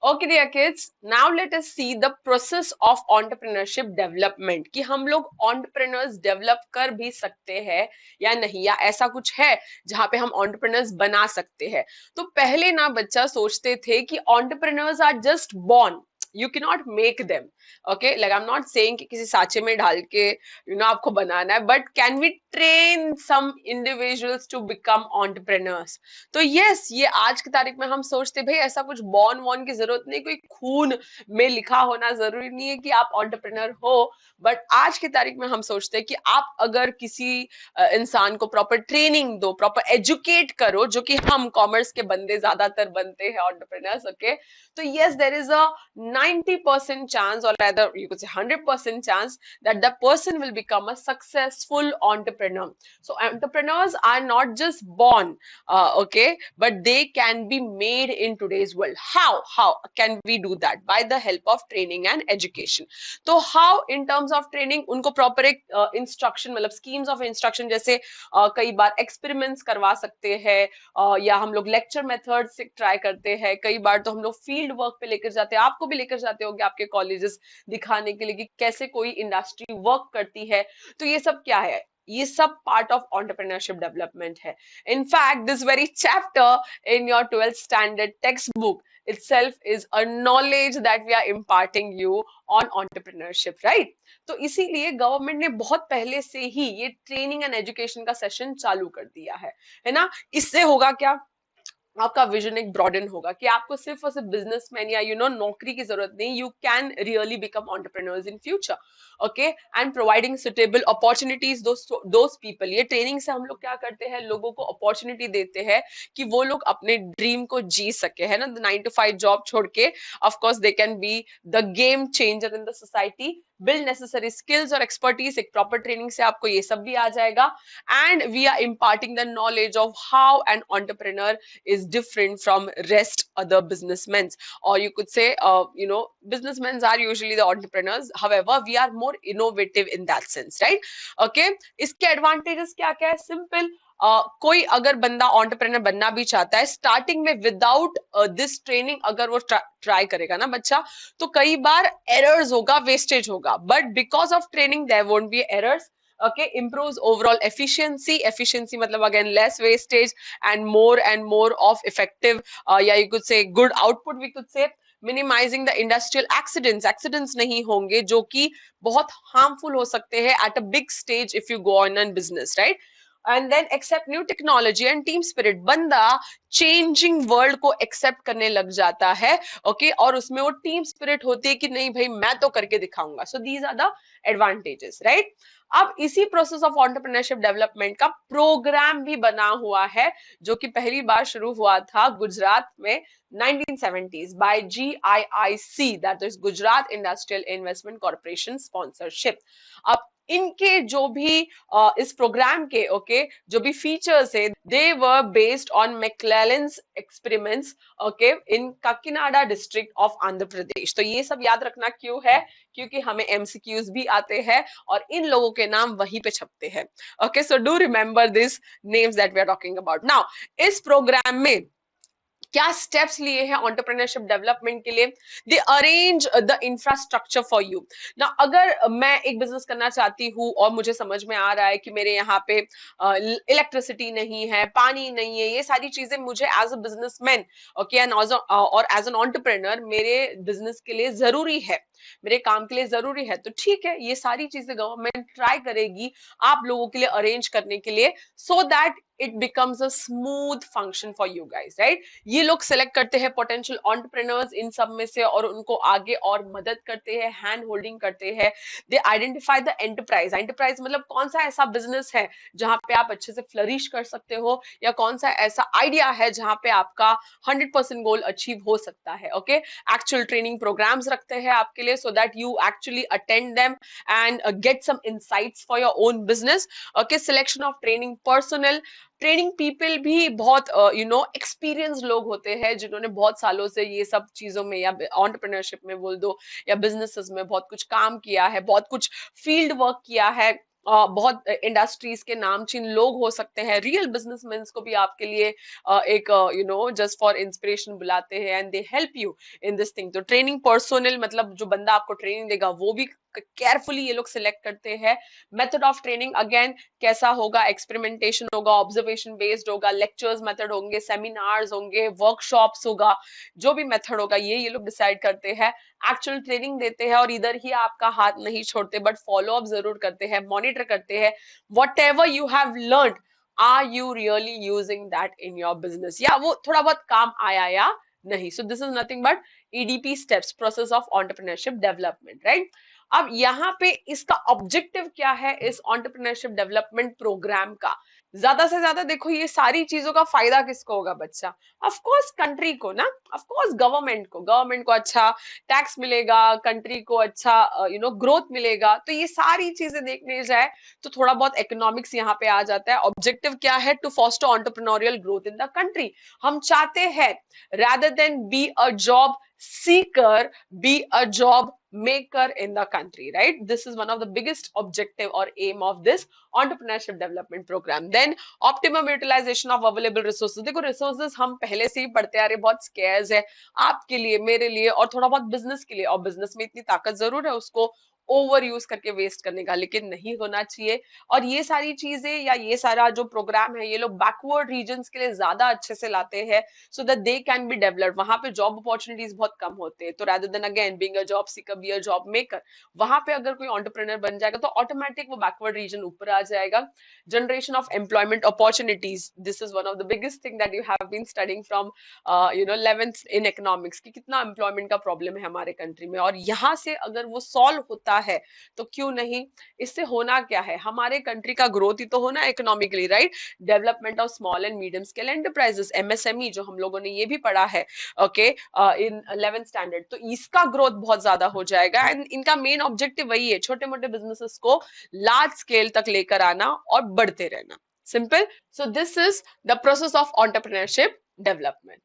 Okay, dear kids, now let us see the process of entrepreneurship development कि हम लोग entrepreneurs develop कर भी सकते हैं या नहीं, या ऐसा कुछ है जहाँ पे हम entrepreneurs बना सकते हैं। तो पहले ना बच्चा सोचते थे कि entrepreneurs are just born, you cannot make them. Okay, like I'm not saying कि किसी साँचे में डाल के आपको बनाना है, but can we train some individuals to become entrepreneurs? तो यस, ये आज की तारीख में हम सोचते भाई ऐसा कुछ बॉर्न वॉर्न की जरूरत नहीं, कोई खून में लिखा होना जरूरी नहीं है कि आप एंटरप्रेन्योर हो। बट आज की तारीख में हम सोचते हैं कि आप अगर किसी इंसान को प्रॉपर ट्रेनिंग दो, प्रॉपर एजुकेट करो, जो कि हम कॉमर्स के बंदे ज्यादातर बनते हैं एंटरप्रेन्योर्स। ओके, तो yes, there is a 90% chance, और rather you could say 100% chance that the person will become a successful entrepreneur. So entrepreneurs are not just born, okay, but they can be made in today's world. How can we do that? By the help of training and education. तो how in terms of training, उनको proper एक instruction, मतलब schemes of instruction, जैसे कई बार experiments करवा सकते हैं, या हम लोग lecture methods से try करते हैं, कई बार तो हम लोग field work पे लेकर जाते हैं, आपको भी लेकर जाते होंगे आपके colleges दिखाने के लिए कि कैसे कोई industry work करती है। तो ये सब क्या है? ये सब पार्ट ऑफ entrepreneurship डेवलपमेंट है। In fact, this very chapter in your 12th standard textbook itself is a knowledge that we are imparting you on entrepreneurship, right? तो इसीलिए गवर्नमेंट ने बहुत पहले से ही ये ट्रेनिंग एंड एजुकेशन का सेशन चालू कर दिया है ना। इससे होगा क्या, आपका विजन एक ब्रॉडन होगा कि आपको सिर्फ और सिर्फ बिजनेसमैन या नौकरी की जरूरत नहीं, you can really become entrepreneurs in future. Okay, and providing suitable opportunities those people. ये ट्रेनिंग से हम लोग क्या करते हैं, लोगों को अपॉर्चुनिटी देते हैं कि वो लोग अपने ड्रीम को जी सके, है ना। 9 to 5 जॉब छोड़ के of course they can be the game changer in the society. Build necessary skills और एक्सपर्टीज, एक प्रॉपर ट्रेनिंग से आपको ये सब भी आ जाएगा। And we are imparting the knowledge of how an entrepreneur is different from rest other businessmen, or you could say businessmen are usually the entrepreneurs, however we are more innovative in that sense, right? Okay, इसके advantages क्या क्या है, simple. कोई अगर बंदा entrepreneur बनना भी चाहता है, स्टार्टिंग में विदाउट दिस ट्रेनिंग अगर वो ट्राई करेगा ना बच्चा, तो कई बार एरर्स होगा, वेस्टेज होगा, but because of training there won't be errors. Okay, improves overall efficiency matlab again less wastage and more of effective, yeah, you could say good output, we could say minimizing the industrial accidents नहीं होंगे जो कि बहुत harmful हो सकते हैं at a big stage if you go on in business, right? And then accept new technology and team spirit, बंदा changing world को एक्सेप्ट करने लग जाता है। ओके, और उसमें वो टीम स्पिरिट होती है कि नहीं भाई मैं तो करके दिखाऊंगा। So these are the advantages, right? अब इसी प्रोसेस ऑफ एंटरप्रेन्योरशिप डेवलपमेंट का प्रोग्राम भी बना हुआ है, जो कि पहली बार शुरू हुआ था गुजरात में 1970s by GIIC, that is Gujarat industrial investment corporation sponsorship. अब इनके जो भी इस प्रोग्राम के जो भी फीचर्स है, they were based on McClelland's experiments, okay, in Kakinada district of Andhra Pradesh. तो ये सब याद रखना क्यों है, क्योंकि हमें एमसीक्यूज भी आते हैं और इन लोगों के नाम वहीं पे छपते हैं। Okay, so do remember this names that we are talking about now. इस प्रोग्राम में क्या स्टेप्स लिए हैं एंटरप्रेन्योरशिप डेवलपमेंट के लिए? They arrange the infrastructure for you ना। अगर मैं एक बिजनेस करना चाहती हूँ और मुझे समझ में आ रहा है कि मेरे यहाँ पे इलेक्ट्रिसिटी नहीं है, पानी नहीं है, ये सारी चीजें मुझे एज अ बिजनेसमैन, ओके, और एज एन एंटरप्रेन्योर मेरे बिजनेस के लिए जरूरी है, मेरे काम के लिए जरूरी है, तो ठीक है, ये सारी चीजें गवर्नमेंट ट्राई करेगी आप लोगों के लिए अरेंज करने के लिए, so that it becomes a smooth function for you guys, right? ये लोग सेलेक्ट करते हैं पोटेंशियल एंटरप्रेन्योर्स इन सब में से और उनको आगे और मदद करते हैं, हैंड होल्डिंग करते हैं। दे आइडेंटिफाई द एंटरप्राइज मतलब कौन सा ऐसा बिजनेस है जहां पे आप अच्छे से फ्लरिश कर सकते हो, या कौन सा ऐसा आइडिया है जहां पे आपका 100% गोल अचीव हो सकता है। ओके, एक्चुअल ट्रेनिंग प्रोग्राम्स रखते हैं आपके लिए, so that you actually attend them and get some insights for your own business. Okay, selection of training personal, training people भी बहुत एक्सपीरियंस लोग होते हैं जिन्होंने बहुत सालों से ये सब चीजों में या एंटरप्रेन्योरशिप में बोल दो या बिजनेसेस में बहुत कुछ काम किया है, बहुत कुछ फील्ड वर्क किया है। बहुत इंडस्ट्रीज के नामचीन लोग हो सकते हैं, रियल बिजनेसमैन को भी आपके लिए एक जस्ट फॉर इंस्पिरेशन बुलाते हैं and they help you in this thing. तो ट्रेनिंग पर्सोनल मतलब जो बंदा आपको ट्रेनिंग देगा वो भी केयरफुली ये लोग सिलेक्ट करते हैं। मेथड ऑफ ट्रेनिंग अगेन कैसा होगा, एक्सपेरिमेंटेशन होगा, ऑब्जर्वेशन बेस्ड होगा, लेक्चर्स मेथड होंगे, सेमिनार्स होंगे, वर्कशॉप्स होगा, जो भी मेथड होगा ये लोग डिसाइड करते हैं। एक्चुअल ट्रेनिंग देते हैं और इधर ही आपका हाथ नहीं छोड़ते बट फॉलो अप जरूर करते हैं, मॉनिटर करते हैं, what ever you have learn our you really using that in your business, या वो थोड़ा बहुत काम आया या नहीं। So this is nothing but EDP steps, process of entrepreneurship development, right. अब यहाँ पे इसका ऑब्जेक्टिव क्या है इस एंटरप्रेन्योरशिप डेवलपमेंट प्रोग्राम का, ज्यादा से ज्यादा देखो ये सारी चीजों का फायदा किसको होगा बच्चा, ऑफ कोर्स कंट्री को ना, ऑफ कोर्स गवर्नमेंट को अच्छा टैक्स मिलेगा, कंट्री को अच्छा ग्रोथ मिलेगा। तो ये सारी चीजें देखने जाए तो थोड़ा बहुत इकोनॉमिक्स यहाँ पे आ जाता है। ऑब्जेक्टिव क्या है, to foster entrepreneurial growth in the country. हम चाहते हैं rather than be a job seeker, be a job maker in the country, right? This is one of the biggest objective or aim of this entrepreneurship development program. Then optimum utilization of available resources। देखो resources हम पहले से ही पढ़ते आ रहे, बहुत scarce है आपके लिए, मेरे लिए और थोड़ा बहुत बिजनेस के लिए, और बिजनेस में इतनी ताकत जरूर है उसको ओवर यूज करके वेस्ट करने का, लेकिन नहीं होना चाहिए। और ये सारी चीजें या ये सारा जो प्रोग्राम है ये लोग बैकवर्ड रीजन्स के लिए ज्यादा अच्छे से लाते हैं so that they can be developed. वहां पे जॉब अपॉर्चुनिटीज बहुत कम होते हैं, तो rather than again being a job seeker be a job maker, वहां पे अगर कोई एंटरप्रेन्योर बन जाएगा तो ऑटोमेटिक वो बैकवर्ड रीजन ऊपर आ जाएगा। Generation of employment opportunities, this is one of the biggest thing that you have been studying from 11th in economics की कितना एम्प्लॉयमेंट का प्रॉब्लम है हमारे कंट्री में, और यहाँ से अगर वो सॉल्व होता है तो क्यों नहीं। इससे होना क्या है, हमारे कंट्री का ग्रोथ ही तो होना है economically, right. Development of small and medium scale enterprises, MSME जो हम लोगों ने ये भी पढ़ा है ओके इन 11th स्टैंडर्ड, तो इसका ग्रोथ बहुत ज्यादा हो जाएगा। एंड इनका मेन ऑब्जेक्टिव वही है, छोटे मोटे बिजनेसेस को लार्ज स्केल तक लेकर आना और बढ़ते रहना, simple. So this is the process of entrepreneurship development.